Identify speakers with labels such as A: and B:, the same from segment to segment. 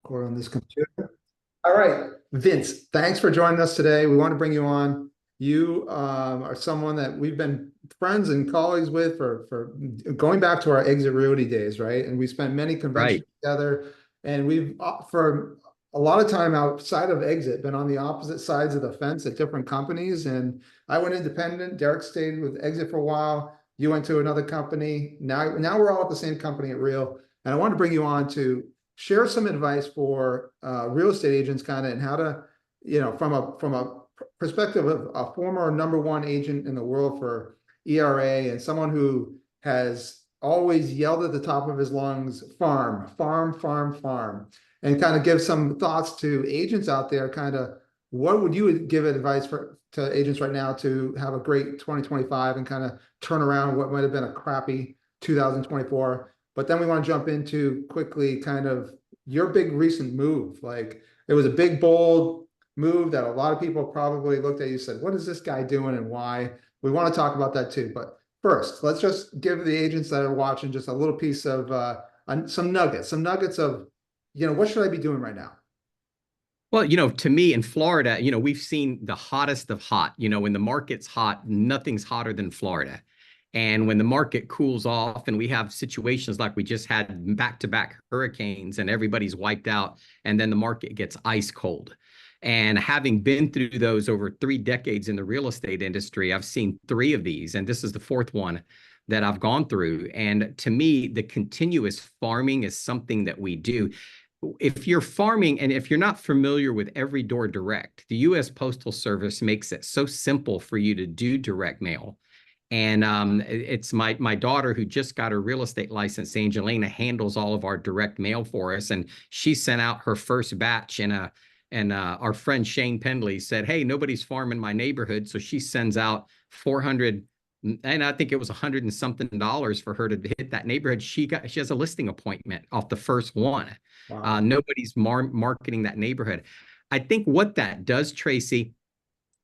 A: Record on this computer. All right, Vince, thanks for joining us today. We want to bring you on. You are someone that we've been friends and colleagues with for going back to our Exit Realty days, right? And we spent many conventions
B: Right.
A: together, and we've for a lot of time outside of Exit been on the opposite sides of the fence at different companies. And I went independent. Derek stayed with Exit for a while. You went to another company. Now we're all at the same company at Real. And I wanted to bring you on to share some advice for real estate agents, kind of, and how to, from a perspective of a former number one agent in the world for ERA and someone who has always yelled at the top of his lungs, farm, farm, farm, farm, and kind of give some thoughts to agents out there. Kind of, what would you give advice to agents right now to have a great 2025 and kind of turn around what might have been a crappy 2024? But then we want to jump into quickly kind of your big recent move. Like, it was a big, bold move that a lot of people probably looked at you and said, what is this guy doing and why? We want to talk about that too. But first, let's just give the agents that are watching just a little piece of some nuggets of, what should I be doing right now?
B: Well, to me in Florida, we've seen the hottest of hot. When the market's hot, nothing's hotter than Florida. And when the market cools off and we have situations like we just had back-to-back hurricanes and everybody's wiped out, and then the market gets ice cold. And having been through those over 3 decades in the real estate industry, I've seen 3 of these, and this is the 4th one that I've gone through. And to me, the continuous farming is something that we do. If you're farming, and if you're not familiar with Every Door Direct, the U.S. Postal Service makes it so simple for you to do direct mail. And it's my daughter, who just got her real estate license, Angelina, handles all of our direct mail for us. And she sent out her first batch, and our friend Shane Pendley said, hey, nobody's farming my neighborhood. So she sends out 400, and I think it was $100 and something for her to hit that neighborhood. She has a listing appointment off the first one.
A: Wow.
B: Nobody's marketing that neighborhood. I think what that does, Tracy,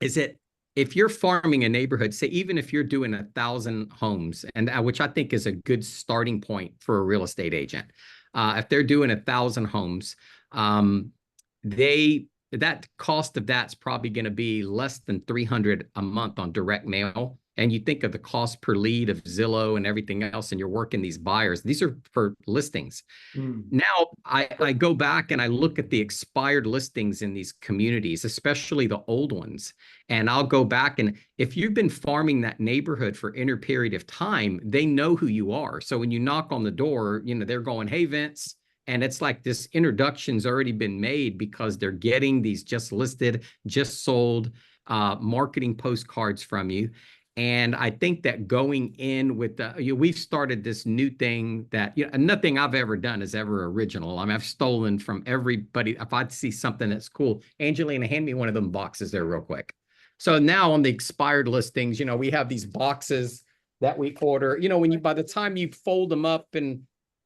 B: is that if you're farming a neighborhood, say, even if you're doing 1,000 homes, and which I think is a good starting point for a real estate agent, if they're doing 1,000 homes, that cost of that's probably going to be less than $300 a month on direct mail. And you think of the cost per lead of Zillow and everything else, and you're working these buyers. These are for listings. Now, I go back and I look at the expired listings in these communities, especially the old ones. And I'll go back, and if you've been farming that neighborhood for any period of time, they know who you are. So when you knock on the door, they're going, hey, Vince. And it's like this introduction's already been made because they're getting these just listed, just sold marketing postcards from you. And I think that going in with we've started this new thing that, nothing I've ever done is ever original. I mean, I've stolen from everybody. If I see something that's cool, Angelina, hand me one of them boxes there real quick. So now on the expired listings, we have these boxes that we order, by the time you fold them up and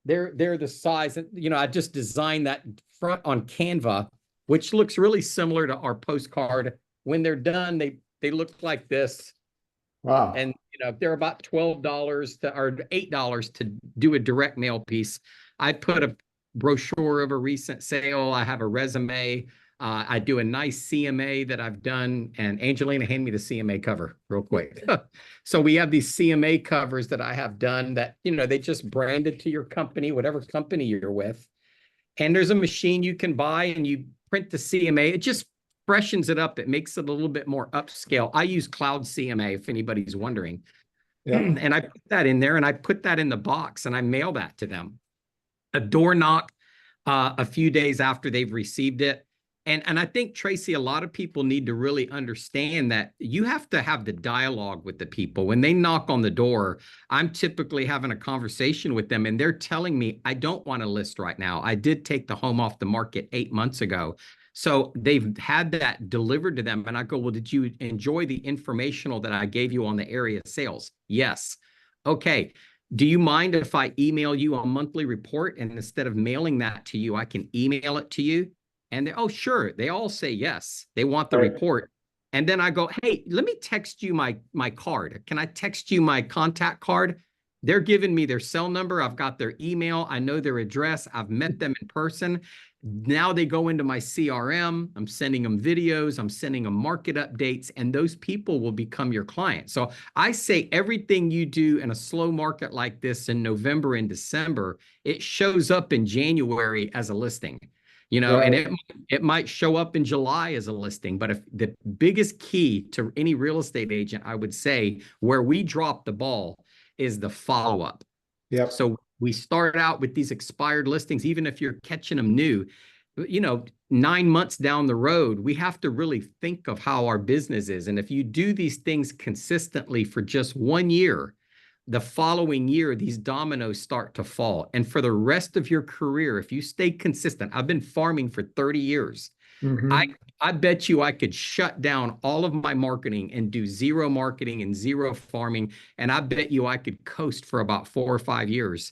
B: they're the size that, I just designed that front on Canva, which looks really similar to our postcard. When they're done, they look like this.
A: Wow.
B: And, they're about $12 or $8 to do a direct mail piece. I put a brochure of a recent sale. I have a resume. I do a nice CMA that I've done. And Angelina, hand me the CMA cover real quick. So we have these CMA covers that I have done that, they just branded to your company, whatever company you're with. And there's a machine you can buy and you print the CMA. It just freshens it up. It makes it a little bit more upscale. I use Cloud CMA, if anybody's wondering. Yeah. And I put that in there and I put that in the box and I mail that to them. A door knock a few days after they've received it. And I think, Tracy, a lot of people need to really understand that you have to have the dialogue with the people. When they knock on the door, I'm typically having a conversation with them and they're telling me, I don't want to list right now. I did take the home off the market 8 months ago. So they've had that delivered to them. And I go, well, did you enjoy the informational that I gave you on the area sales? Yes. Okay. Do you mind if I email you a monthly report? And instead of mailing that to you, I can email it to you. And oh, sure. They all say yes. They want the report. And then I go, hey, let me text you my card. Can I text you my contact card? They're giving me their cell number. I've got their email. I know their address. I've met them in person. Now they go into my CRM. I'm sending them videos. I'm sending them market updates, and those people will become your client. So I say everything you do in a slow market like this in November and December, it shows up in January as a listing. And
A: Right.
B: it might show up in July as a listing. But if the biggest key to any real estate agent, I would say, where we drop the ball is the follow-up.
A: Yep.
B: So we start out with these expired listings, even if you're catching them new, 9 months down the road, we have to really think of how our business is. And if you do these things consistently for just 1 year, the following year, these dominoes start to fall. And for the rest of your career, if you stay consistent, I've been farming for 30 years. I,
A: Mm-hmm.
B: I bet you I could shut down all of my marketing and do zero marketing and zero farming. And I bet you I could coast for about 4 or 5 years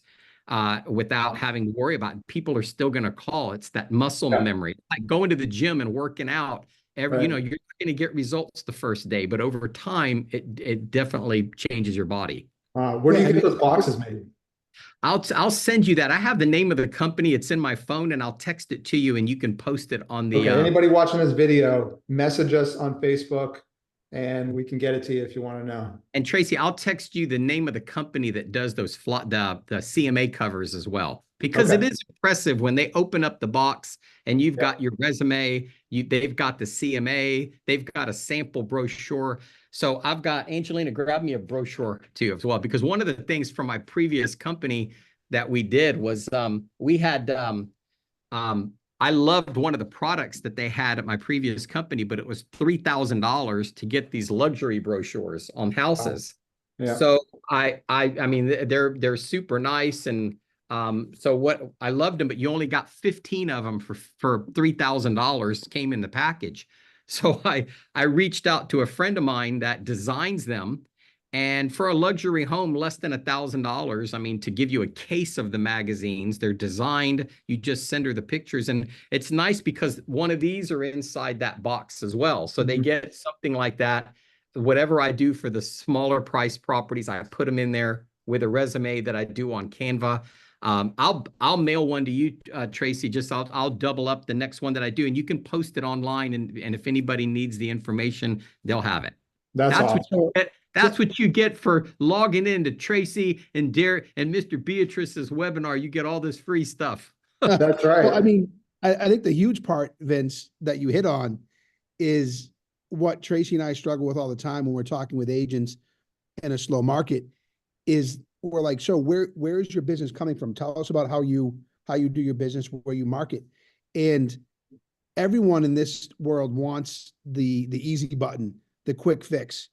B: without having to worry about it. People are still going to call. It's that muscle
A: Yeah.
B: memory. Like going to the gym and working out.
A: Right.
B: You're going to get results the first day, but over time, it definitely changes your body.
A: Where do
C: Yeah,
A: you
C: I
A: get
C: mean,
A: those boxes made?
B: I'll send you that. I have the name of the company. It's in my phone, and I'll text it to you, and you can post it on the.
A: Okay, anybody watching this video, message us on Facebook and we can get it to you if you want to know.
B: And Tracy, I'll text you the name of the company that does those the CMA covers as well, because
A: Okay.
B: it is impressive when they open up the box and you've
A: Yeah.
B: got your resume, they've got the CMA, they've got a sample brochure. So I've got Angelina, grab me a brochure too as well, because one of the things from my previous company that we did was we had I loved one of the products that they had at my previous company, but it was $3,000 to get these luxury brochures on houses.
A: Yeah.
B: So I mean, they're super nice, and so what I loved them, but you only got 15 of them for $3,000 came in the package. So I reached out to a friend of mine that designs them. And for a luxury home, less than $1,000, I mean, to give you a case of the magazines, they're designed, you just send her the pictures. And it's nice because one of these are inside that box as well. So they get something like that. Whatever I do for the smaller price properties, I put them in there with a resume that I do on Canva. I'll mail one to you, Tracy. I'll double up the next one that I do, and you can post it online. And if anybody needs the information, they'll have it.
A: That's
B: What
A: awesome.
B: you get. That's what you get for logging into Tracy and Derek and Mr. Beatrice's webinar. You get all this free stuff.
A: That's right.
C: Well, I mean, I think the huge part, Vince, that you hit on is what Tracy and I struggle with all the time when we're talking with agents in a slow market is we're like, so where is your business coming from? Tell us about how you do your business, where you market. And everyone in this world wants the easy button, the quick fix.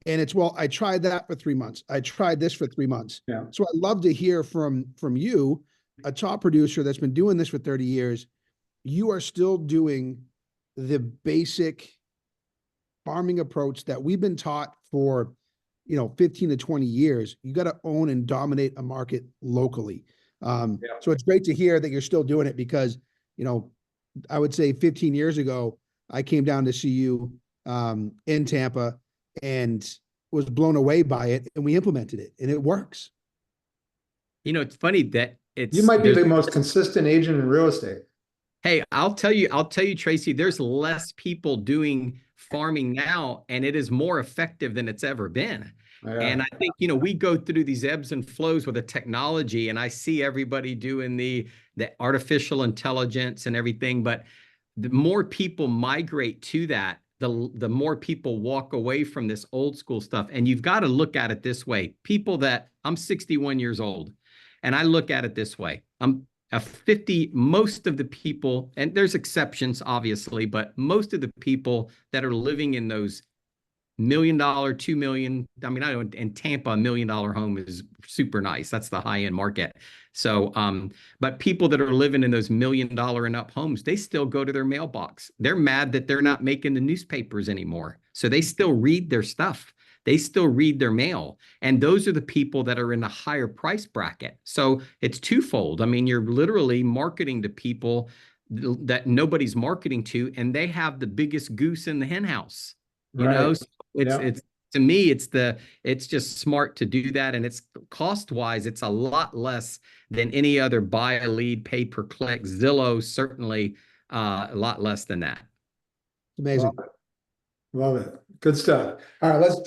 C: And it's, well, I tried that for 3 months. I tried this for 3 months.
A: Yeah.
C: So I'd love to hear from you, a top producer that's been doing this for 30 years. You are still doing the basic farming approach that we've been taught for, 15 to 20 years. You got to own and dominate a market locally. So it's great to hear that you're still doing it because, I would say 15 years ago, I came down to see you in Tampa and was blown away by it, and we implemented it, and it works.
B: It's funny that
A: You might be the most consistent agent in real estate.
B: Hey, I'll tell you, Tracy, there's less people doing farming now, and it is more effective than it's ever been.
A: Yeah.
B: And I think, we go through these ebbs and flows with the technology, and I see everybody doing the artificial intelligence and everything, but the more people migrate to that, the more people walk away from this old school stuff. And you've got to look at it this way. I'm 61 years old, and I look at it this way. I'm a 50, most of the people, and there's exceptions, obviously, but most of the people that are living in those $1 million, $2 million, I mean, I know in Tampa, $1 million home is super nice. That's the high end market. So, but people that are living in those $1 million and up homes, they still go to their mailbox. They're mad that they're not making the newspapers anymore. So they still read their stuff. They still read their mail. And those are the people that are in a higher price bracket. So it's twofold. I mean, you're literally marketing to people that nobody's marketing to, and they have the biggest goose in the hen house.
A: Right.
B: So it's To me, it's just smart to do that. And it's cost wise, it's a lot less than any other buy a lead, pay per click. Zillow, certainly a lot less than that.
C: Amazing.
A: Love it. Love it. Good stuff. All right, let's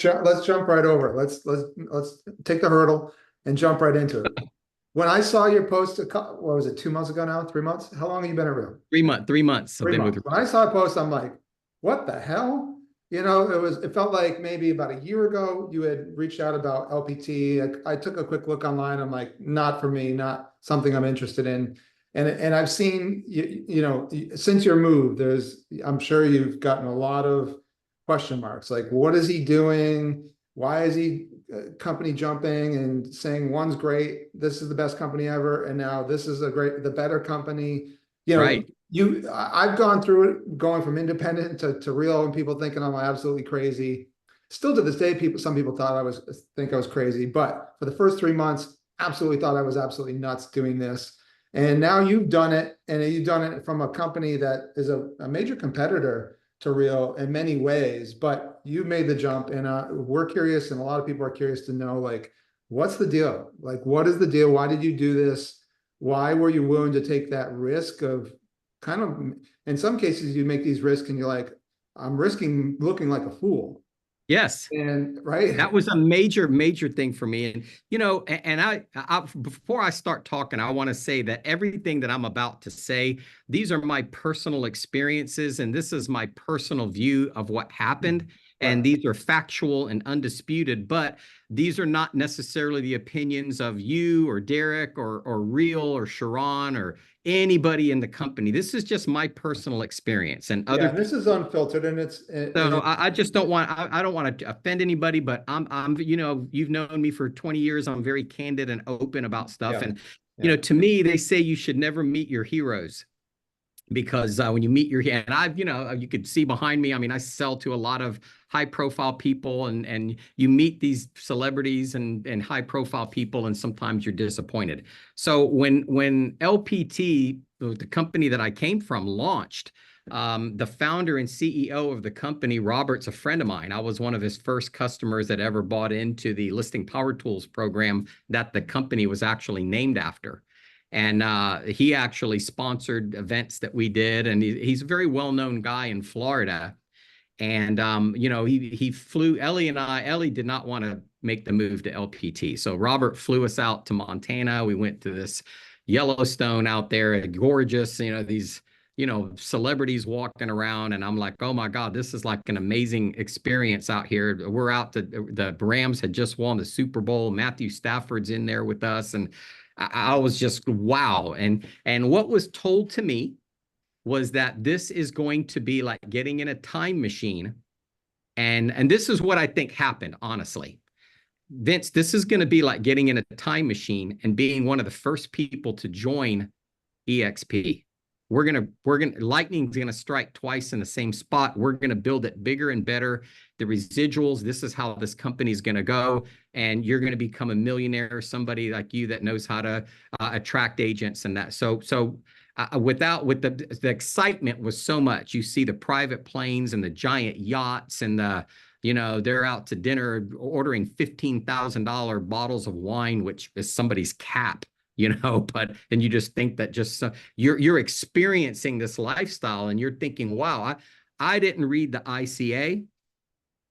A: jump right over it. Let's take the hurdle and jump right into it. When I saw your post, what was it, 2 months ago now, 3 months? How long have you been at Real?
B: 3 months. I've
A: 3
B: been
A: months.
B: with.
A: When I saw a post, I'm like, what the hell? It felt like maybe about a year ago you had reached out about LPT. I took a quick look online. I'm like, not for me, not something I'm interested in. And I've seen, since your move, I'm sure you've gotten a lot of question marks. Like, what is he doing? Why is he company jumping and saying one's great, this is the best company ever, and now this is the better company?
B: Right.
A: I've gone through it, going from independent to Real, and people thinking I'm absolutely crazy. Still to this day, some people think I was crazy, but for the first 3 months, absolutely thought I was absolutely nuts doing this. And now you've done it, and you've done it from a company that is a major competitor to Real in many ways, but you made the jump, and we're curious, and a lot of people are curious to know, like, what's the deal? Like, what is the deal? Why did you do this? Why were you willing to take that risk of kind of, in some cases, you make these risks and you're like, I'm risking looking like a fool.
B: Yes.
A: And right.
B: That was a major thing for me. And, before I start talking, I want to say that everything that I'm about to say, these are my personal experiences, and this is my personal view of what happened. And these are factual and undisputed, but these are not necessarily the opinions of you or Derek or Real or Sharon or anybody in the company. This is just my personal experience, and other.
A: This is unfiltered, and
B: I just don't want. I don't want to offend anybody, but I'm. You've known me for 20 years. I'm very candid and open about stuff, and to me, they say you should never meet your heroes. Because when you meet and I've, you could see behind me, I mean, I sell to a lot of high profile people, and you meet these celebrities and high profile people, and sometimes you're disappointed. So when LPT, the company that I came from, launched, the founder and CEO of the company, Robert's a friend of mine. I was one of his first customers that ever bought into the Listing Power Tools program that the company was actually named after. And he actually sponsored events that we did. And he's a very well-known guy in Florida. And, he flew Ellie did not want to make the move to LPT. So Robert flew us out to Montana. We went to this Yellowstone out there, gorgeous, these, celebrities walking around. And I'm like, oh my God, this is like an amazing experience out here. We're out the Rams had just won the Super Bowl. Matthew Stafford's in there with us. And I was just, wow. And what was told to me was that this is going to be like getting in a time machine. And this is what I think happened, honestly. Vince, this is going to be like getting in a time machine and being one of the first people to join EXP. Lightning's going to strike twice in the same spot. We're going to build it bigger and better. The residuals, this is how this company is going to go. And you're going to become a millionaire, somebody like you that knows how to attract agents and that. So the excitement was so much. You see the private planes and the giant yachts and they're out to dinner ordering $15,000 bottles of wine, which is somebody's cap. But you just think that you're experiencing this lifestyle, and you're thinking, wow, I didn't read the ICA.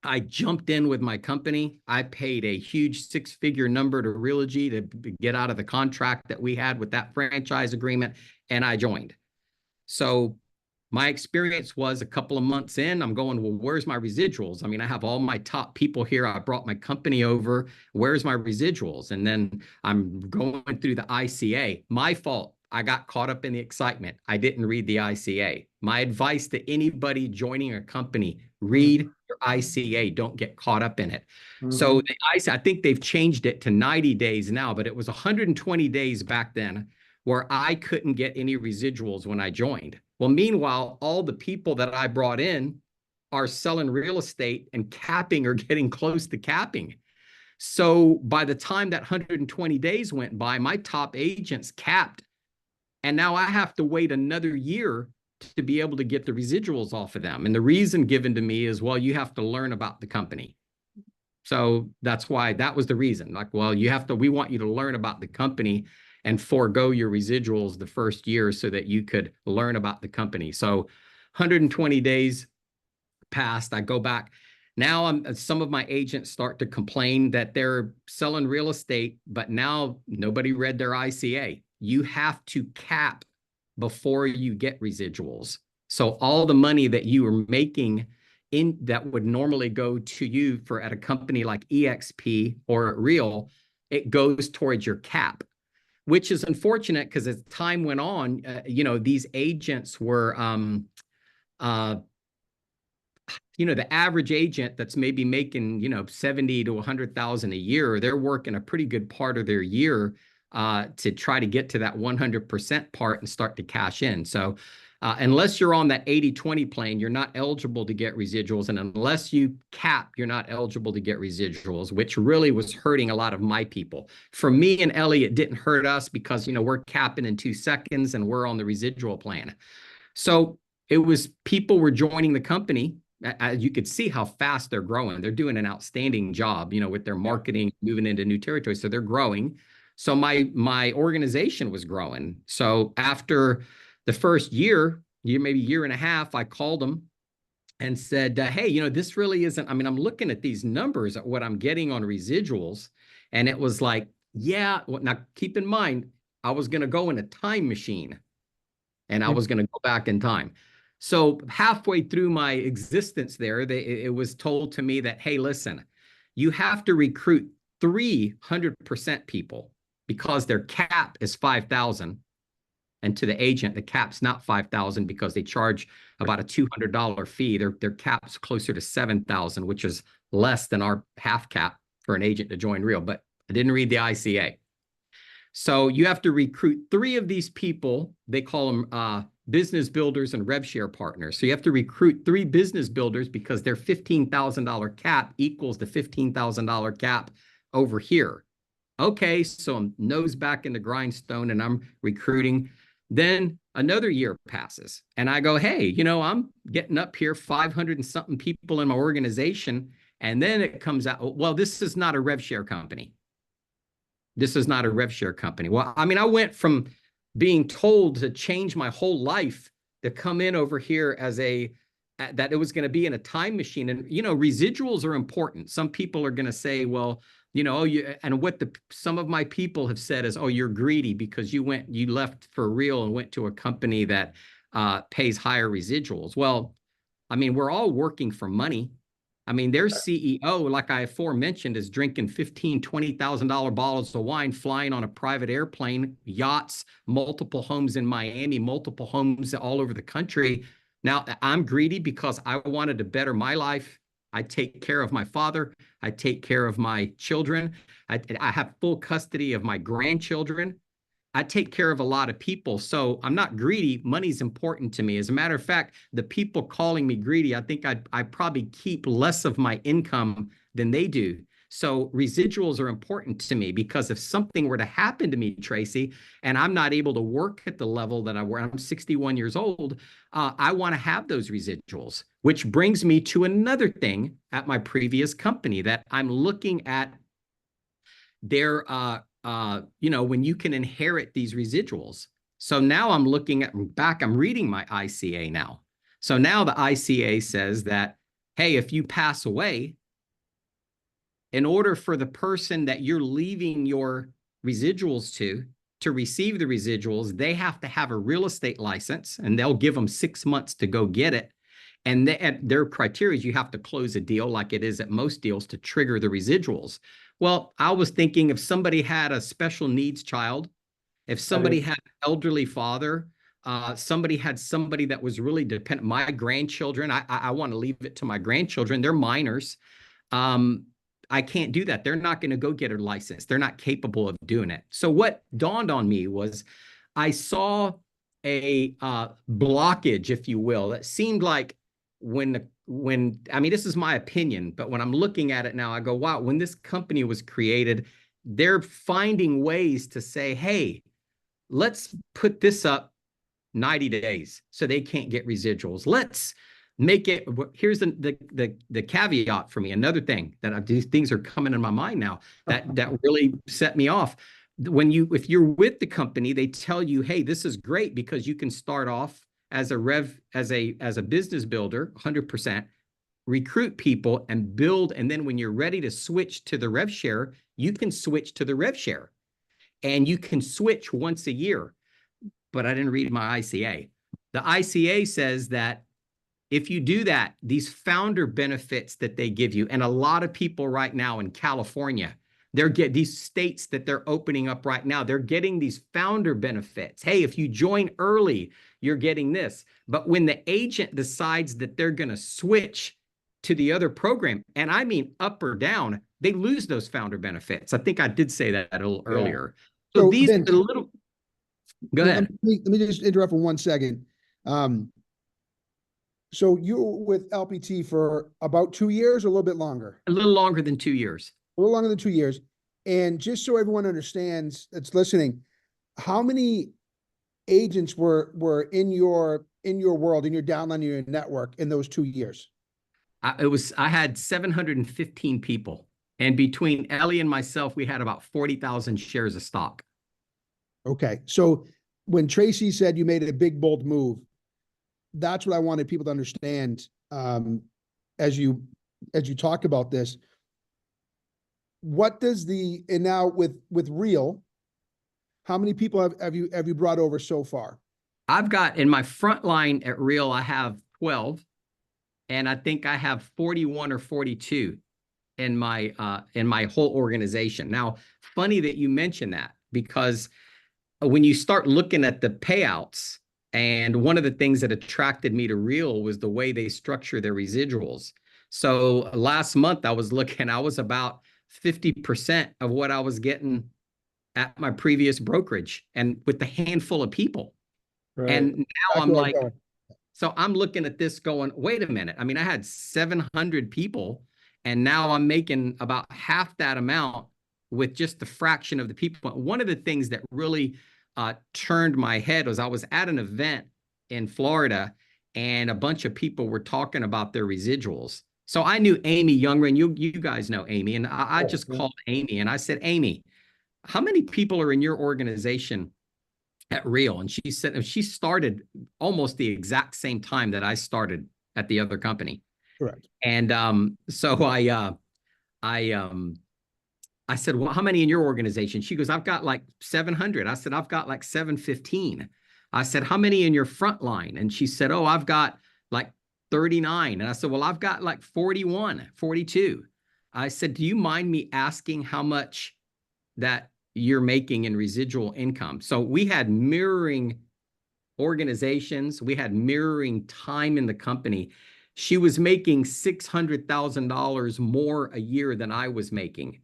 B: I jumped in with my company. I paid a huge 6-figure number to Realogy to get out of the contract that we had with that franchise agreement, and I joined. So my experience was a couple of months in, I'm going, well, where's my residuals? I mean, I have all my top people here. I brought my company over. Where's my residuals? And then I'm going through the ICA. My fault. I got caught up in the excitement. I didn't read the ICA. My advice to anybody joining a company, read your ICA. Don't get caught up in it. So I think they've changed it to 90 days now, but it was 120 days back then where I couldn't get any residuals when I joined. Well, meanwhile, all the people that I brought in are selling real estate and capping or getting close to capping. So by the time that 120 days went by, my top agents capped. And now I have to wait another year to be able to get the residuals off of them. And the reason given to me is, well, you have to learn about the company. So that's why that was the reason. Like, well, we want you to learn about the company and forego your residuals the first year so that you could learn about the company. So 120 days passed. I go back. Now some of my agents start to complain that they're selling real estate, but now nobody read their ICA. You have to cap before you get residuals. So all the money that you are making in that would normally go to you for at a company like EXP or at Real, it goes towards your cap, which is unfortunate because as time went on, these agents were, the average agent that's maybe making, 70 to 100,000 a year, they're working a pretty good part of their year to try to get to that 100% part and start to cash in. So unless you're on that 80-20 plane, you're not eligible to get residuals. And unless you cap, you're not eligible to get residuals, which really was hurting a lot of my people. For me and Ellie, it didn't hurt us because, we're capping in 2 seconds and we're on the residual plan. So it was people were joining the company. As you could see how fast they're growing. They're doing an outstanding job, with their marketing, moving into new territories. So they're growing. So my organization was growing. So after the first maybe year and a half, I called them and said, hey, this really isn't, I'm looking at these numbers at what I'm getting on residuals. And it was like, yeah, well, now keep in mind, I was going to go in a time machine and I was going to go back in time. So halfway through my existence there, it was told to me that, hey, listen, you have to recruit 300% people because their cap is 5,000. And to the agent, the cap's not 5,000 because they charge about a $200 fee. Their cap's closer to 7,000, which is less than our half cap for an agent to join Real. But I didn't read the ICA. So you have to recruit 3 of these people. They call them business builders and rev share partners. So you have to recruit 3 business builders because their $15,000 cap equals the $15,000 cap over here. Okay, so I'm nose back in the grindstone and I'm recruiting. Then another year passes and I go, hey, I'm getting up here 500 and something people in my organization. And then it comes out, well, this is not a rev share company. This is not a rev share company. Well, I went from being told to change my whole life to come in over here as that it was going to be in a time machine. And, residuals are important. Some people are going to say, well, and what some of my people have said is, oh, you're greedy because you left for Real and went to a company that pays higher residuals. Well, we're all working for money. Their CEO, like I aforementioned, is drinking $15,000, $20,000 bottles of wine, flying on a private airplane, yachts, multiple homes in Miami, multiple homes all over the country. Now, I'm greedy because I wanted to better my life. I take care of my father. I take care of my children. I have full custody of my grandchildren. I take care of a lot of people. So I'm not greedy. Money's important to me. As a matter of fact, the people calling me greedy, I think I probably keep less of my income than they do. So residuals are important to me because if something were to happen to me, Tracy, and I'm not able to work at the level that I'm 61 years old, I want to have those residuals, which brings me to another thing at my previous company that I'm looking at their when you can inherit these residuals. So now I'm looking I'm reading my ICA now. So now the ICA says that, hey, if you pass away, in order for the person that you're leaving your residuals to receive the residuals, they have to have a real estate license and they'll give them 6 months to go get it. And their criteria is you have to close a deal like it is at most deals to trigger the residuals. Well, I was thinking if somebody had a special needs child, if somebody had an elderly father, somebody had somebody that was really dependent, my grandchildren, I want to leave it to my grandchildren. They're minors. I can't do that. They're not going to go get a license. They're not capable of doing it. So what dawned on me was I saw a blockage, if you will, that seemed like this is my opinion, but when I'm looking at it now, I go, wow, when this company was created, they're finding ways to say, hey, let's put this up 90 days so they can't get residuals. make it, here's the caveat for me. Another thing that these things are coming in my mind now that really set me off. If you're with the company, they tell you, hey, this is great because you can start off as a business builder, 100%, recruit people and build. And then when you're ready to switch to the rev share, you can switch to the rev share and you can switch once a year. But I didn't read my ICA. The ICA says that if you do that, these founder benefits that they give you, and a lot of people right now in California, these states that they're opening up right now, they're getting these founder benefits. Hey, if you join early, you're getting this. But when the agent decides that they're going to switch to the other program, and I mean up or down, they lose those founder benefits. I think I did say that a little earlier. So these are the little. Go ahead.
C: Let me just interrupt for 1 second. So you were with LPT for about 2 years, or a little bit longer?
B: A little longer than 2 years.
C: A little longer than 2 years. And just so everyone understands that's listening, how many agents were in your world, in your downline, your network in those 2 years?
B: I had 715 people. And between Ellie and myself, we had about 40,000 shares of stock.
C: Okay. So when Tracy said you made a big, bold move, that's what I wanted people to understand as you talk about this. What does and now with Real, how many people have you brought over so far?
B: I've got in my front line at Real, I have 12, and I think I have 41 or 42 in my whole organization. Now, funny that you mentioned that, because when you start looking at the payouts, and one of the things that attracted me to Real was the way they structure their residuals. So last month I was about 50% of what I was getting at my previous brokerage, and with the handful of people. Right. And now I'm like, so I'm looking at this going, wait a minute. I mean, I had 700 people, and now I'm making about half that amount with just the fraction of the people. One of the things that really turned my head was I was at an event in Florida, and a bunch of people were talking about their residuals. So I knew Amy Youngren. You guys know Amy, and I just called Amy and I said, Amy, how many people are in your organization at Real? And she said she started almost the exact same time that I started at the other company.
C: Correct.
B: And so I said, well, how many in your organization? She goes, I've got like 700. I said, I've got like 715. I said, how many in your front line? And she said, oh, I've got like 39. And I said, well, I've got like 41, 42. I said, do you mind me asking how much that you're making in residual income? So we had mirroring organizations. We had mirroring time in the company. She was making $600,000 more a year than I was making.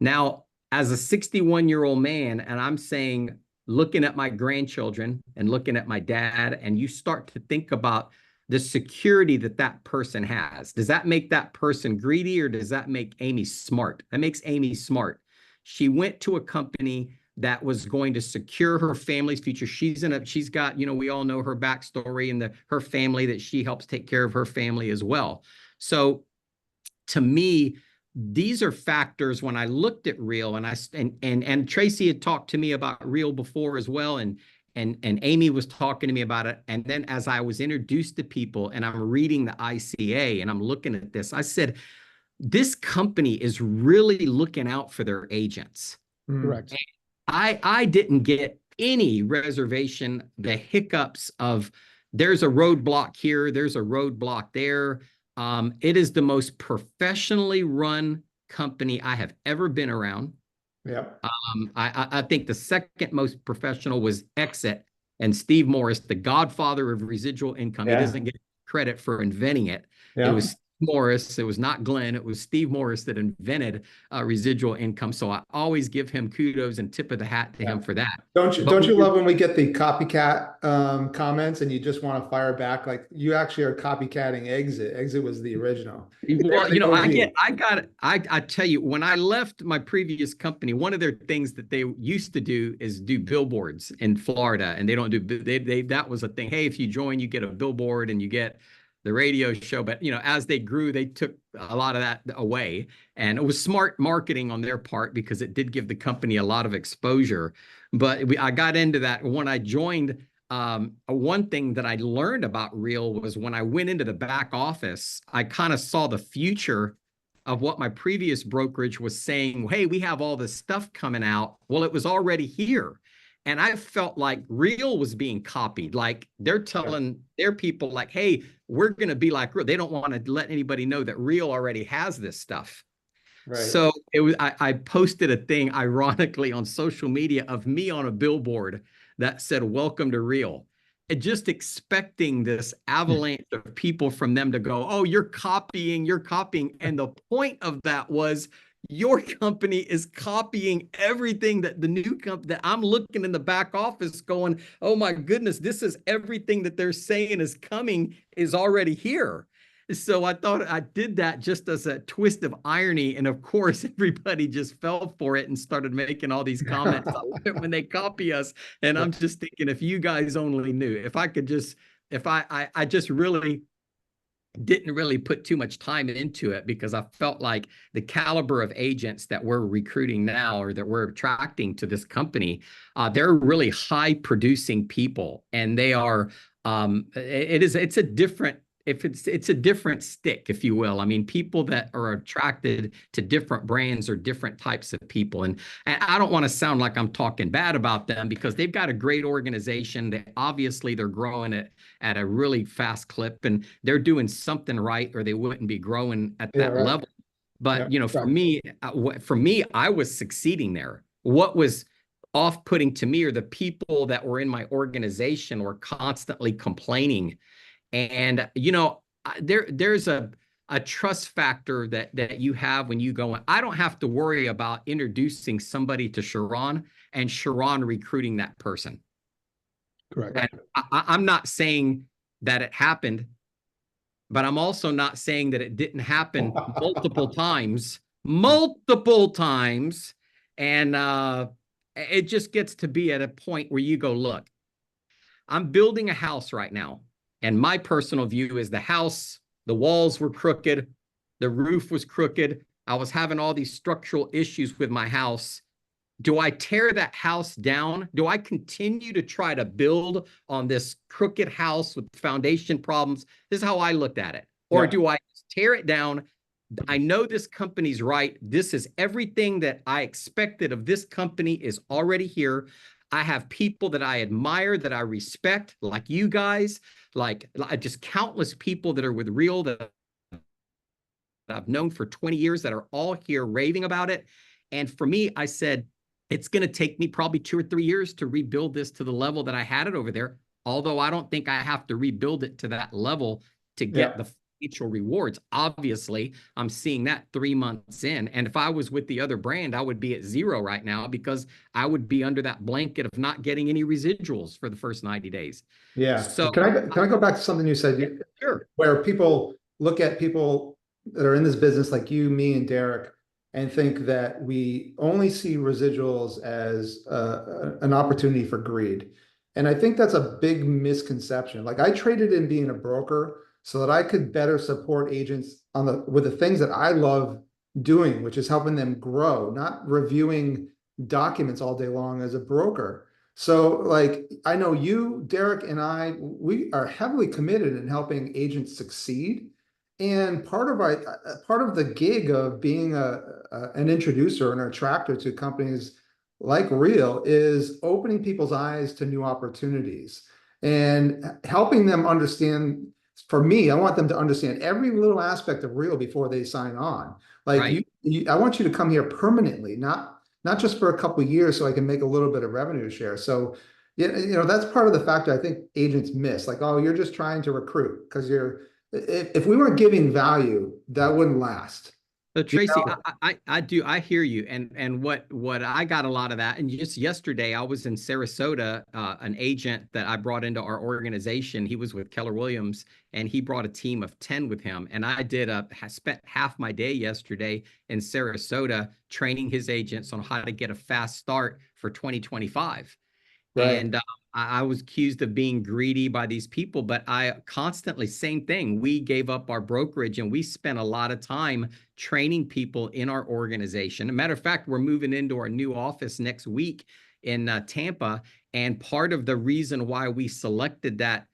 B: Now, as a 61-year-old man, and I'm saying, looking at my grandchildren and looking at my dad, and you start to think about the security that person has. Does that make that person greedy, or does that make Amy smart? That makes Amy smart. She went to a company that was going to secure her family's future. She's got, we all know her backstory and her family, that she helps take care of her family as well. So to me, these are factors when I looked at Real, and Tracy had talked to me about Real before as well. And Amy was talking to me about it. And then as I was introduced to people and I'm reading the ICA and I'm looking at this, I said, this company is really looking out for their agents.
C: Correct.
B: I didn't get any reservation, the hiccups of there's a roadblock here, there's a roadblock there. It is the most professionally run company I have ever been around.
A: Yeah.
B: I think the second most professional was Exit, and Steve Morris, the godfather of residual income. Yeah. He doesn't get credit for inventing it. Yeah. It was Morris. It was not Glenn. It was Steve Morris that invented residual income. So I always give him kudos and tip of the hat to him for that.
A: Don't you love when we get the copycat comments and you just want to fire back? Like, you actually are copycatting Exit. Exit was the original.
B: Well, I tell you, when I left my previous company, one of their things that they used to do is do billboards in Florida, and they don't do, that was a thing. Hey, if you join, you get a billboard and you get the radio show. But, as they grew, they took a lot of that away. And it was smart marketing on their part because it did give the company a lot of exposure. But I got into that when I joined. One thing that I learned about Real was when I went into the back office, I kind of saw the future of what my previous brokerage was saying. Hey, we have all this stuff coming out. Well, it was already here. And I felt like Real was being copied. Like they're telling their people like, hey, we're going to be like Real. They don't want to let anybody know that Real already has this stuff.
A: Right.
B: So I posted a thing ironically on social media of me on a billboard that said, welcome to Real. And just expecting this avalanche of people from them to go, oh, you're copying. And the point of that was your company is copying everything that the new company that I'm looking in the back office going, oh my goodness, this is everything that they're saying is coming is already here. So I thought I did that just as a twist of irony. And of course, everybody just fell for it and started making all these comments. I love it when they copy us. And I'm just thinking, if you guys only knew, if I could just, if I just really didn't really put too much time into it because I felt like the caliber of agents that we're recruiting now or that we're attracting to this company, they're really high producing people. And they are, it's a different, it's a different stick, if you will. I mean, people that are attracted to different brands or different types of people. And I don't want to sound like I'm talking bad about them because they've got a great organization. They're growing at a really fast clip and they're doing something right or they wouldn't be growing at that level. But, for me, I was succeeding there. What was off-putting to me are the people that were in my organization were constantly complaining. And, there's a trust factor that you have when you go, I don't have to worry about introducing somebody to Sharon and Sharon recruiting that person.
C: Correct.
B: And I'm not saying that it happened, but I'm also not saying that it didn't happen multiple times. And it just gets to be at a point where you go, look, I'm building a house right now. And my personal view is the walls were crooked, the roof was crooked. I was having all these structural issues with my house. Do I tear that house down? Do I continue to try to build on this crooked house with foundation problems? This is how I looked at it. Or do I tear it down? I know this company's right. This is everything that I expected of this company is already here. I have people that I admire, that I respect, like you guys, like just countless people that are with Real that I've known for 20 years that are all here raving about it. And for me, I said, it's going to take me probably 2 or 3 years to rebuild this to the level that I had it over there. Although I don't think I have to rebuild it to that level to get the financial rewards. Obviously, I'm seeing that 3 months in. And if I was with the other brand, I would be at 0 right now because I would be under that blanket of not getting any residuals for the first 90 days.
A: Yeah.
B: So
A: can I go back to something you said?
B: Sure.
A: Where people look at people that are in this business like you, me, and Derek, and think that we only see residuals as an opportunity for greed. And I think that's a big misconception. Like I traded in being a broker so that I could better support agents with the things that I love doing, which is helping them grow, not reviewing documents all day long as a broker. So like, I know you, Derek, and we are heavily committed in helping agents succeed. And part of the gig of being an introducer and an attractor to companies like Real is opening people's eyes to new opportunities and helping them understand. For me, I want them to understand every little aspect of Real before they sign on. Like I want you to come here permanently, not just for a couple of years so I can make a little bit of revenue share. So, that's part of the factor I think agents miss. Like, oh, you're just trying to recruit because if we weren't giving value, that wouldn't last.
B: So Tracy, I hear you. And what I got a lot of that. And just yesterday I was in Sarasota, an agent that I brought into our organization. He was with Keller Williams and he brought a team of 10 with him. And I spent half my day yesterday in Sarasota training his agents on how to get a fast start for 2025. Right. And I was accused of being greedy by these people, but I constantly, same thing. We gave up our brokerage and we spent a lot of time training people in our organization. As a matter of fact, we're moving into our new office next week in Tampa. And part of the reason why we selected that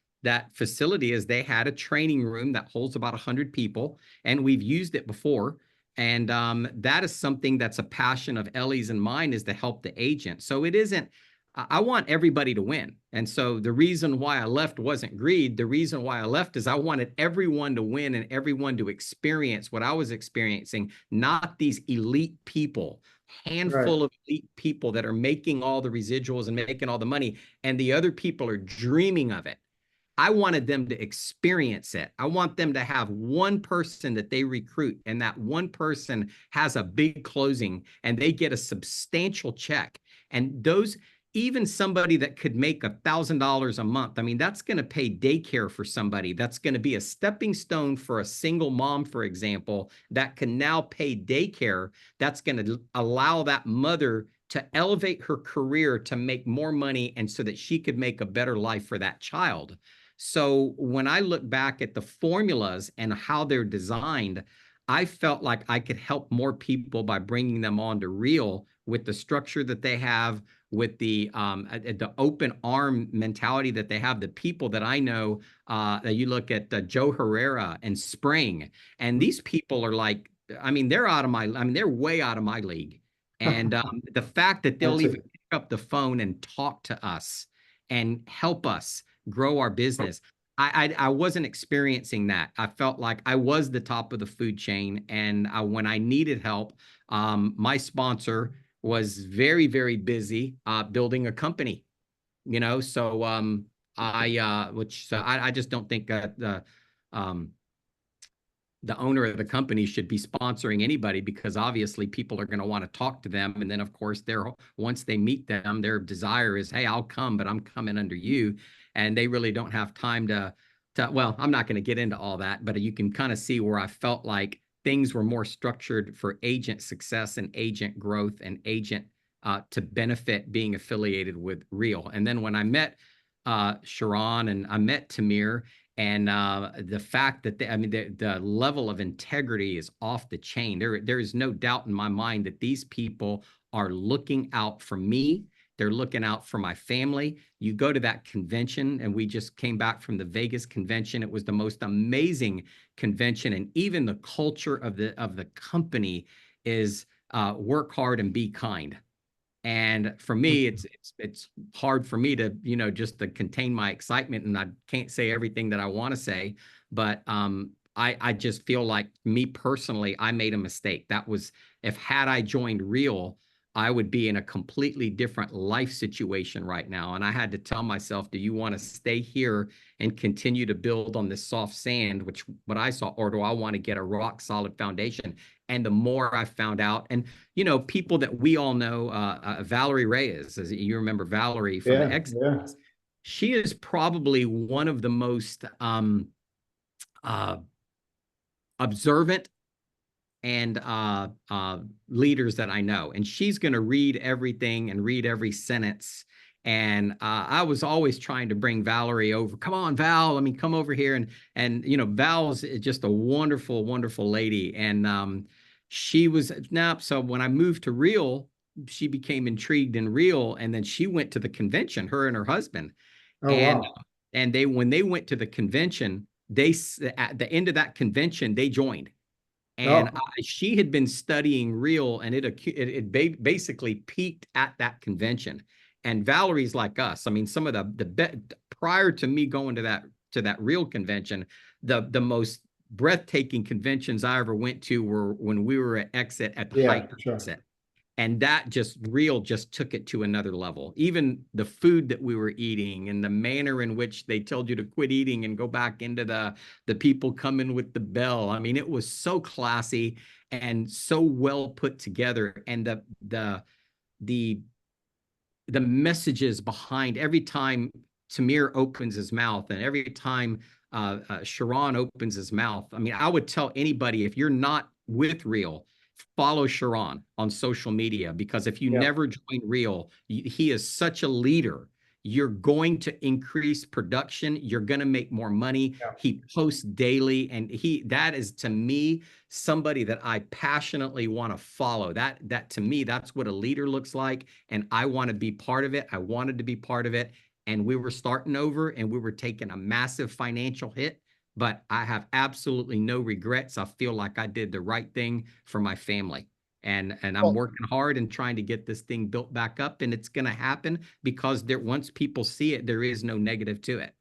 B: facility is they had a training room that holds about 100 people, and we've used it before. And that is something that's a passion of Ellie's and mine, is to help the agent. So it isn't, I want everybody to win. And so the reason why I left wasn't greed. The reason why I left is I wanted everyone to win and everyone to experience what I was experiencing, not these elite people, handful of elite people that are making all the residuals and making all the money, and the other people are dreaming of it. I wanted them to experience it. I want them to have one person that they recruit, and that one person has a big closing and they get a substantial check. And those, even somebody that could make $1,000 a month, I mean, that's going to pay daycare for somebody. That's going to be a stepping stone for a single mom, for example, that can now pay daycare. That's going to allow that mother to elevate her career to make more money, and so that she could make a better life for that child. So when I look back at the formulas and how they're designed, I felt like I could help more people by bringing them on to Real, with the structure that they have, with the open arm mentality that they have. The people that I know, that you look at Joe Herrera and Spring, and these people are like, I mean, they're way out of my league. And the fact that they'll even pick up the phone and talk to us and help us grow our business. I wasn't experiencing that. I felt like I was the top of the food chain. And when I needed help, my sponsor was very, very busy building a company, so I just don't think that the owner of the company should be sponsoring anybody, because obviously people are going to want to talk to them. And then, of course, once they meet them, their desire is, hey, I'll come, but I'm coming under you. And they really don't have time to well, I'm not going to get into all that, but you can kind of see where I felt like things were more structured for agent success and agent growth and agent to benefit being affiliated with Real. And then when I met Sharon and I met Tamir, and the fact that the level of integrity is off the chain. There is no doubt in my mind that these people are looking out for me. They're looking out for my family. You go to that convention, and we just came back from the Vegas convention. It was the most amazing convention, and even the culture of the company is work hard and be kind. And for me, it's hard for me to, just to contain my excitement, and I can't say everything that I want to say, but I just feel like, me personally, I made a mistake. Had I joined Real, I would be in a completely different life situation right now. And I had to tell myself, do you want to stay here and continue to build on this soft sand, which what I saw, or do I want to get a rock solid foundation? And the more I found out, and people that we all know, Valerie Reyes, as you remember Valerie from the X, she is probably one of the most observant and leaders that I know. And she's going to read everything and read every sentence. And I was always trying to bring Valerie over. Come on, Val. Come over here. And Val's just a wonderful, wonderful lady. And she was so when I moved to Real, she became intrigued in Real. And then she went to the convention, her and her husband. Wow. And when they went to the convention, at the end of that convention, they joined. And she had been studying Real, and it basically peaked at that convention. And Valerie's like us. Some of the prior to me going to that Real convention, the most breathtaking conventions I ever went to were when we were at Exit, at the height of Exit. And that Real just took it to another level. Even the food that we were eating and the manner in which they told you to quit eating and go back into the people coming with the bell. It was so classy and so well put together. And the messages behind every time Tamir opens his mouth, and every time Sharon opens his mouth. I would tell anybody, if you're not with Real, follow Sharon on social media, because if you never join Real, he is such a leader. you're going to increase production. You're going to make more money.
A: Yeah.
B: He posts daily, and that is, to me, somebody that I passionately want to follow. That to me, that's what a leader looks like. And I want to be part of it. I wanted to be part of it. And we were starting over, and we were taking a massive financial hit, but I have absolutely no regrets. I feel like I did the right thing for my family. And I'm working hard and trying to get this thing built back up, and it's going to happen because once people see it, there is no negative to it.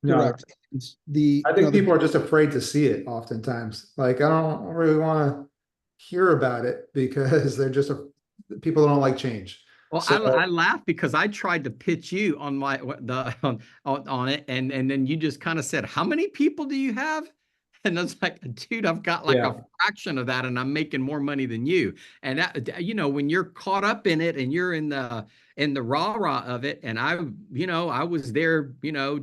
C: Correct.
A: I think people are just afraid to see it oftentimes. Like, I don't really want to hear about it because they're just, people don't like change.
B: Well,
A: So,
B: I laugh because I tried to pitch you on on it, and then you just kind of said, "How many people do you have?" And I was like, "Dude, I've got like a fraction of that, and I'm making more money than you." And that, when you're caught up in it and you're in the rah-rah of it, and I was there,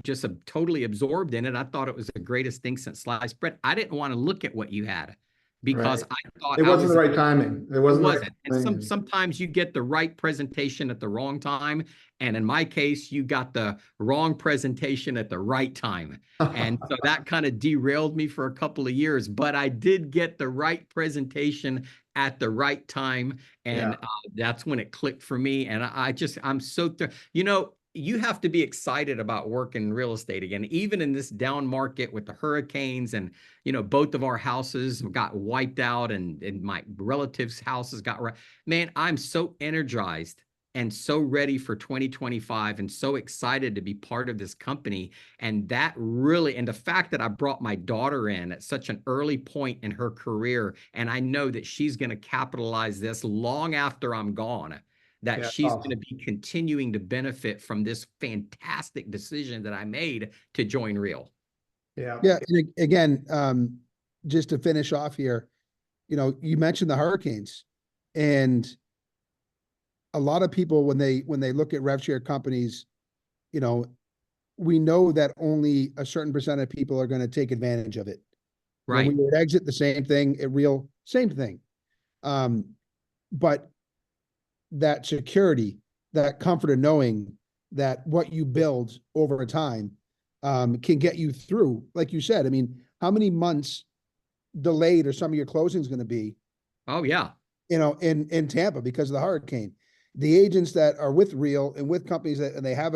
B: just totally absorbed in it. I thought it was the greatest thing since sliced bread. I didn't want to look at what you had because I thought
A: it wasn't the right timing. It wasn't.
B: And sometimes you get the right presentation at the wrong time. And in my case, you got the wrong presentation at the right time. And so that kind of derailed me for a couple of years, but I did get the right presentation at the right time. And that's when it clicked for me. And I'm so, you have to be excited about working real estate again, even in this down market with the hurricanes, and, both of our houses got wiped out, and my relatives' houses man, I'm so energized and so ready for 2025 and so excited to be part of this company. And that really, and the fact that I brought my daughter in at such an early point in her career, and I know that she's going to capitalize this long after I'm gone, that she's going to be continuing to benefit from this fantastic decision that I made to join Real.
C: Yeah. And again, just to finish off here, you mentioned the hurricanes, and a lot of people, when they look at rev share companies, we know that only a certain percent of people are going to take advantage of it.
B: Right.
C: When we would exit, the same thing, at Real, same thing. But that security, that comfort of knowing that what you build over time can get you through, like you said. I mean, how many months delayed are some of your closings going to be?
B: Oh yeah.
C: In Tampa because of the hurricane. The agents that are with Real and with companies that, and they have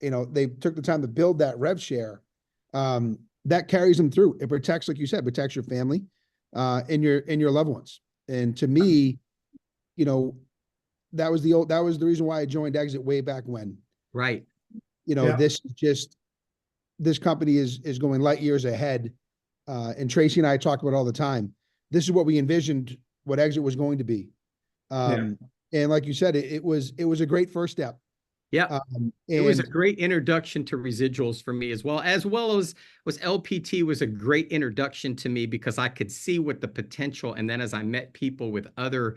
C: they took the time to build that rev share, that carries them through. It protects, like you said, protects your family, and your loved ones. And to me, that was the reason why I joined Exit way back when.
B: Right.
C: This company is going light years ahead. And Tracy and I talk about it all the time. This is what we envisioned what Exit was going to be. And like you said, it was a great first step.
B: Yeah. It was a great introduction to residuals for me, as well as LPT was a great introduction to me because I could see what the potential. And then as I met people with other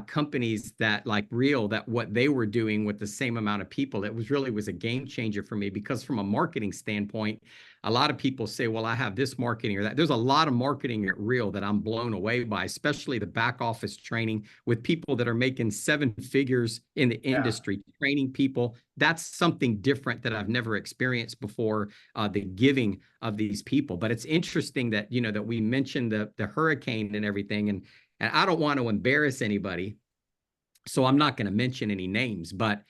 B: companies that like Real, that what they were doing with the same amount of people, it was a game changer for me, because from a marketing standpoint, a lot of people say, well, I have this marketing or that. There's a lot of marketing at Real that I'm blown away by, especially the back office training with people that are making 7 figures in the industry, training people. That's something different that I've never experienced before, the giving of these people. But it's interesting that, that we mentioned the hurricane and everything. And I don't want to embarrass anybody, so I'm not going to mention any names, but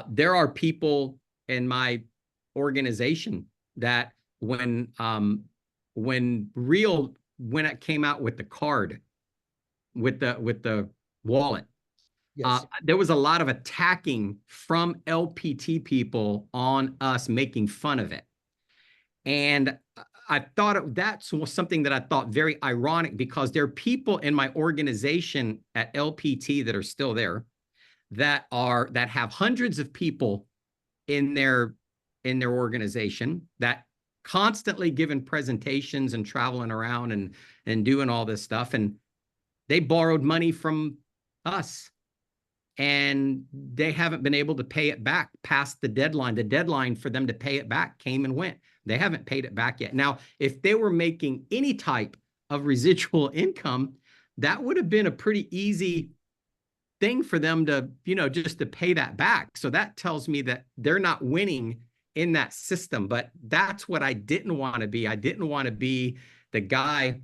B: there are people in my organization that when it came out with the card, with the wallet, there was a lot of attacking from LPT people on us, making fun of it. And I thought that's something that I thought very ironic, because there are people in my organization at LPT that are still there, that have hundreds of people in their organization, that constantly giving presentations and traveling around and doing all this stuff. And they borrowed money from us, and they haven't been able to pay it back past the deadline. The deadline for them to pay it back came and went. They haven't paid it back yet. Now, if they were making any type of residual income, that would have been a pretty easy thing for them to, just to pay that back. So that tells me that they're not winning in that system. But that's what I didn't want to be. I didn't want to be the guy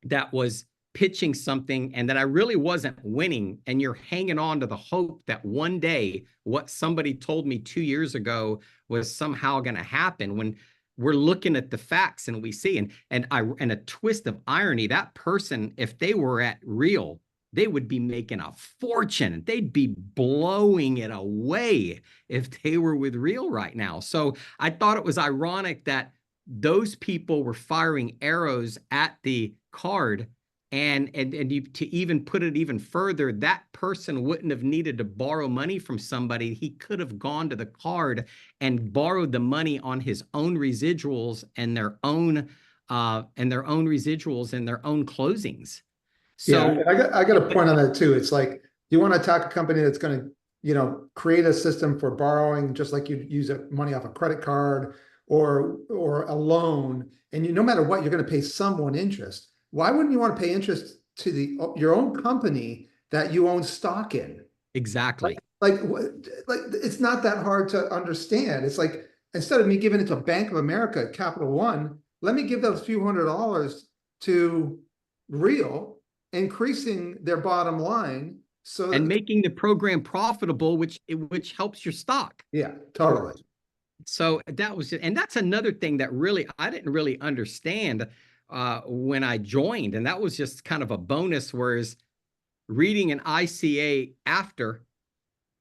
B: that was pitching something and that I really wasn't winning. And you're hanging on to the hope that one day what somebody told me 2 years ago was somehow going to happen, when we're looking at the facts and we see, and a twist of irony, that person, if they were at Real, they would be making a fortune. They'd be blowing it away if they were with Real right now. So I thought it was ironic that those people were firing arrows at the card. And to even put it even further, that person wouldn't have needed to borrow money from somebody. He could have gone to the card and borrowed the money on his own residuals and their own residuals and their own closings. So
A: yeah, I got a point on that too. It's like, you want to attack a company that's going to, create a system for borrowing, just like you use money off a credit card or a loan, and no matter what, you're going to pay someone interest. Why wouldn't you want to pay interest to your own company that you own stock in?
B: exactly.
A: Like it's not that hard to understand. It's like, instead of me giving it to Bank of America, Capital One, let me give those few $100s to Real, increasing their bottom line. So
B: And making the program profitable, which helps your stock.
A: yeah, totally.
B: So that was it. And that's another thing that really, I didn't really understand when I joined. And that was just kind of a bonus, whereas reading an ICA after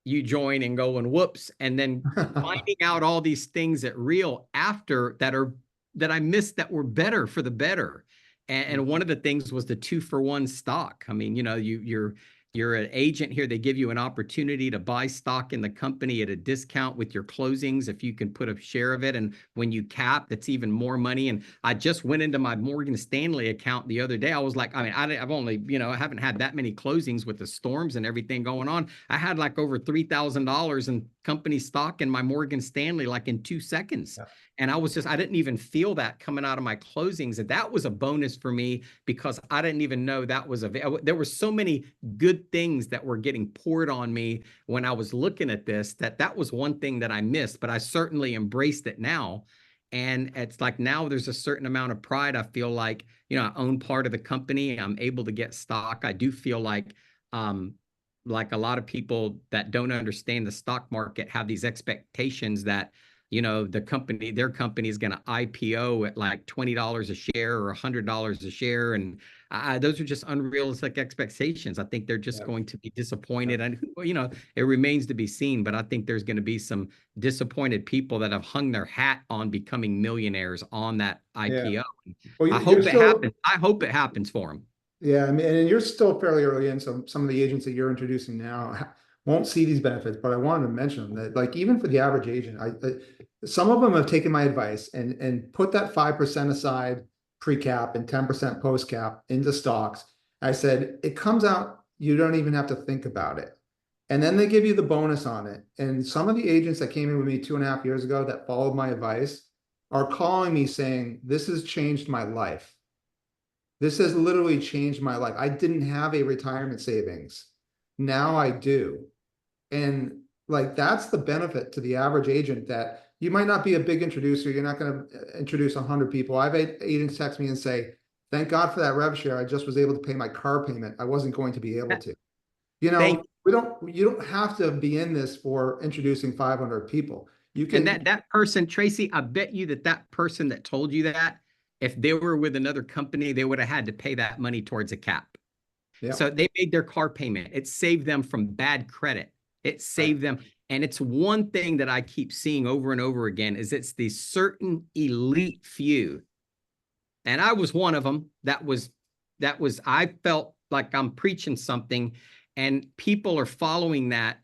B: you join and going, whoops, and then finding out all these things at Real after that I missed, that were better for the better. And one of the things was the 2-for-1 stock. I mean, you're an agent here. They give you an opportunity to buy stock in the company at a discount with your closings if you can put a share of it. And when you cap, that's even more money. And I just went into my Morgan Stanley account the other day. I was like, I mean, I've only, I haven't had that many closings with the storms and everything going on. I had like over $3,000 in company stock in my Morgan Stanley, like in 2 seconds.
A: Yeah.
B: And I didn't even feel that coming out of my closings. And that was a bonus for me, because I didn't even know that was there were so many good things that were getting poured on me when I was looking at this, that was one thing that I missed, but I certainly embraced it now. And it's like, now there's a certain amount of pride. I feel like, I own part of the company. I'm able to get stock. I do feel like a lot of people that don't understand the stock market have these expectations that, their company is going to IPO at like $20 a share or $100 a share. And those are just unrealistic expectations. I think they're just going to be disappointed. And, it remains to be seen, but I think there's going to be some disappointed people that have hung their hat on becoming millionaires on that IPO.
A: Yeah. Well,
B: I hope it happens. I hope it happens for them.
A: Yeah, I mean, and you're still fairly early in, so some of the agents that you're introducing now won't see these benefits, but I wanted to mention them, that, like, even for the average agent, some of them have taken my advice and put that 5% aside pre-cap and 10% post-cap into stocks. I said, it comes out, you don't even have to think about it. And then they give you the bonus on it. And some of the agents that came in with me 2.5 years ago that followed my advice are calling me saying, this has changed my life. This has literally changed my life. I didn't have a retirement savings. Now I do. And like, that's the benefit to the average agent, that you might not be a big introducer. You're not going to introduce 100 people. I've had agents text me and say, thank God for that rev share. I just was able to pay my car payment. I wasn't going to be able to. You don't have to be in this for introducing 500 people. You can.
B: And that person, Tracy, I bet you that person that told you that, if they were with another company, they would have had to pay that money towards a cap. Yeah. So they made their car payment. It saved them from bad credit. It saved them. And it's one thing that I keep seeing over and over again, is it's the certain elite few. And I was one of them. I felt like I'm preaching something, and people are following that.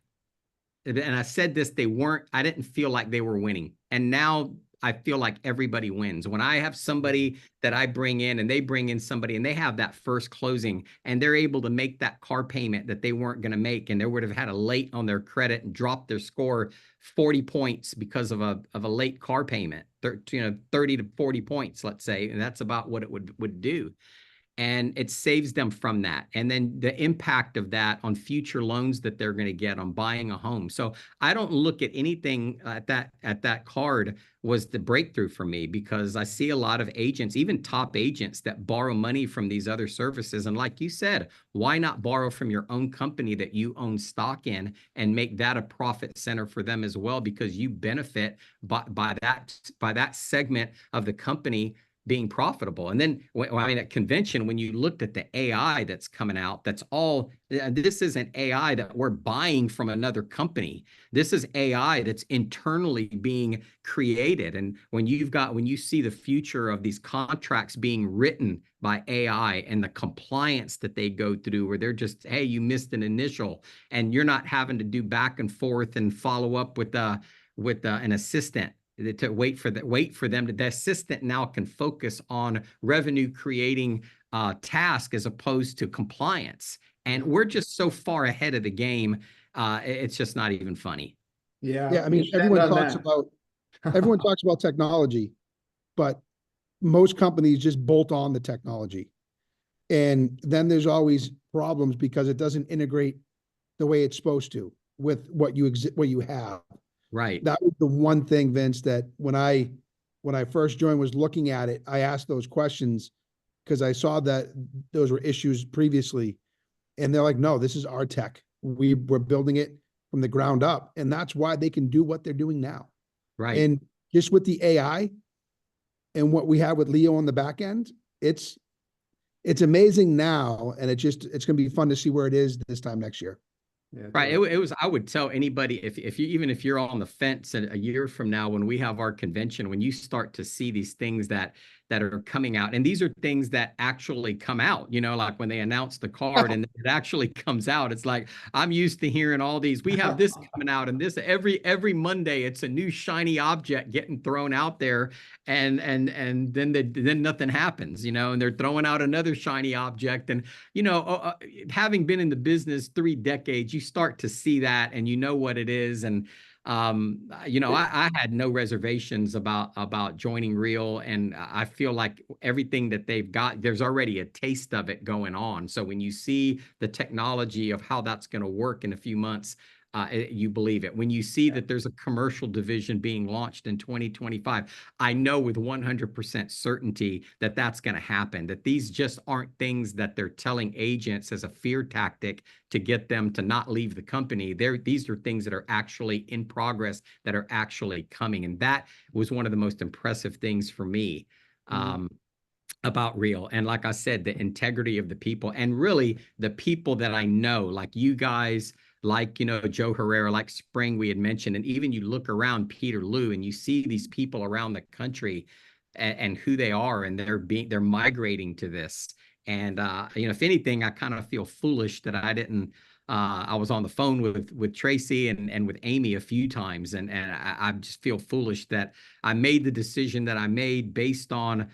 B: And I said this, I didn't feel like they were winning. And now I feel like everybody wins. When I have somebody that I bring in and they bring in somebody and they have that first closing and they're able to make that car payment that they weren't going to make, and they would have had a late on their credit and dropped their score 40 points because of a late car payment, 30 to 40 points, let's say. And that's about what it would do. and it saves them from that. And then the impact of that on future loans that they're going to get on buying a home. So I don't look at anything at that card was the breakthrough for me, because I see a lot of agents, even top agents, that borrow money from these other services. And like you said, why not borrow from your own company that you own stock in and make that a profit center for them as well, because you benefit by that segment of the company being profitable. And then, I mean, at convention, when you looked at the AI that's coming out, that's all, this isn't AI that we're buying from another company. This is AI that's internally being created. And when you see the future of these contracts being written by AI and the compliance that they go through, where they're just, hey, you missed an initial, and you're not having to do back and forth and follow up with an assistant to wait for them to, the assistant now can focus on revenue creating task as opposed to compliance. And we're just so far ahead of the game. It's just not even funny.
C: Yeah. I mean, everyone talks about technology, but most companies just bolt on the technology. And then there's always problems because it doesn't integrate the way it's supposed to with what you have.
B: Right.
C: That was the one thing, Vince, that when I first joined, was looking at it, I asked those questions because I saw that those were issues previously. And they're like, no, this is our tech. We're building it from the ground up. And that's why they can do what they're doing now.
B: Right.
C: And just with the AI and what we have with Leo on the back end, it's amazing now. And it's going to be fun to see where it is this time next year.
A: Yeah,
B: right. It was, I would tell anybody, if you, even if you're on the fence a year from now, when we have our convention, when you start to see these things that are coming out, and these are things that actually come out, like when they announce the card and it actually comes out, it's like, I'm used to hearing all these, we have this coming out, and this every Monday, it's a new shiny object getting thrown out there. And then nothing happens, and they're throwing out another shiny object. And, having been in the business 3 decades, you start to see that and you know what it is. And, I had no reservations about joining Real. And I feel like everything that they've got, there's already a taste of it going on. So when you see the technology of how that's going to work in a few months, you believe it. When you see that there's a commercial division being launched in 2025, I know with 100% certainty that that's going to happen, that these just aren't things that they're telling agents as a fear tactic to get them to not leave the company. These are things that are actually in progress, that are actually coming. And that was one of the most impressive things for me. About Real. And like I said, the integrity of the people, and really the people that I know, like you guys, like, Joe Herrera, like Spring, we had mentioned. And even you look around Peter Liu and you see these people around the country and who they are, and they're migrating to this. And, if anything, I kind of feel foolish that I was on the phone with Tracy and with Amy a few times. And I just feel foolish that I made the decision that I made based on,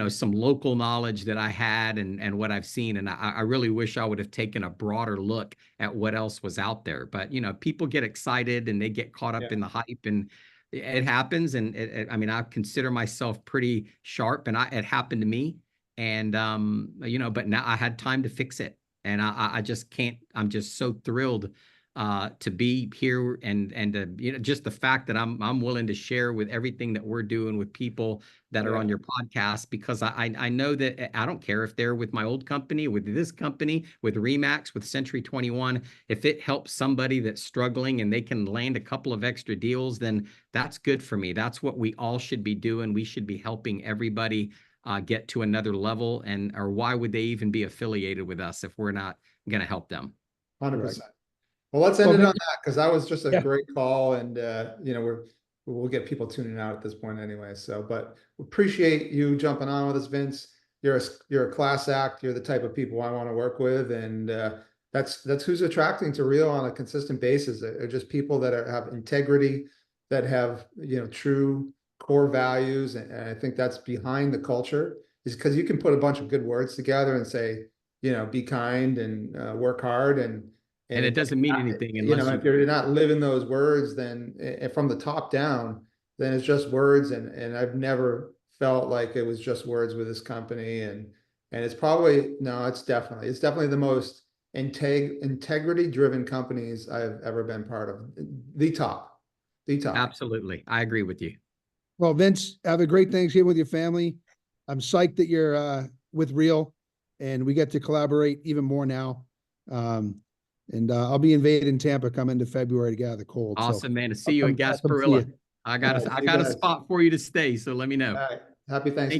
B: some local knowledge that I had and what I've seen. And I really wish I would have taken a broader look at what else was out there. But, people get excited and they get caught up in the hype, and it happens. And I mean, I consider myself pretty sharp, and it happened to me. And, but now I had time to fix it. And I just can't, I'm just so thrilled to be here and to, just the fact that I'm willing to share with everything that we're doing with people that are on your podcast, because I know that I don't care if they're with my old company, with this company, with Remax, with Century 21. If it helps somebody that's struggling and they can land a couple of extra deals, then that's good for me. That's what we all should be doing. We should be helping everybody get to another level. Or why would they even be affiliated with us if we're not going to help them?
A: 100%. Well, let's end it on that, because that was just a great call. And, we'll get people tuning out at this point anyway. So, but appreciate you jumping on with us, Vince. You're a class act. You're the type of people I want to work with. And that's who's attracting to Real on a consistent basis. They're just people that have integrity, that have, true core values. And I think that's behind the culture, is because you can put a bunch of good words together and say, be kind and work hard. And
B: it doesn't mean anything unless
A: if you're not living those words, then from the top down, then it's just words. And I've never felt like it was just words with this company. And And it's probably, no, it's definitely the most integrity driven companies I've ever been part of. The top.
B: Absolutely. I agree with you.
C: Well, Vince, have a great Thanksgiving with your family. I'm psyched that you're with Real, and we get to collaborate even more now. And I'll be invading Tampa come into February to get out of the cold.
B: Awesome, man. To see
C: I'll
B: you
C: come-
B: at
C: I'll come see
B: Gasparilla.
C: you.
B: I got
A: All right,
B: I
A: see you
B: got a
A: guys.
B: spot for you to stay, so let me know.
A: All right. Happy Thanksgiving.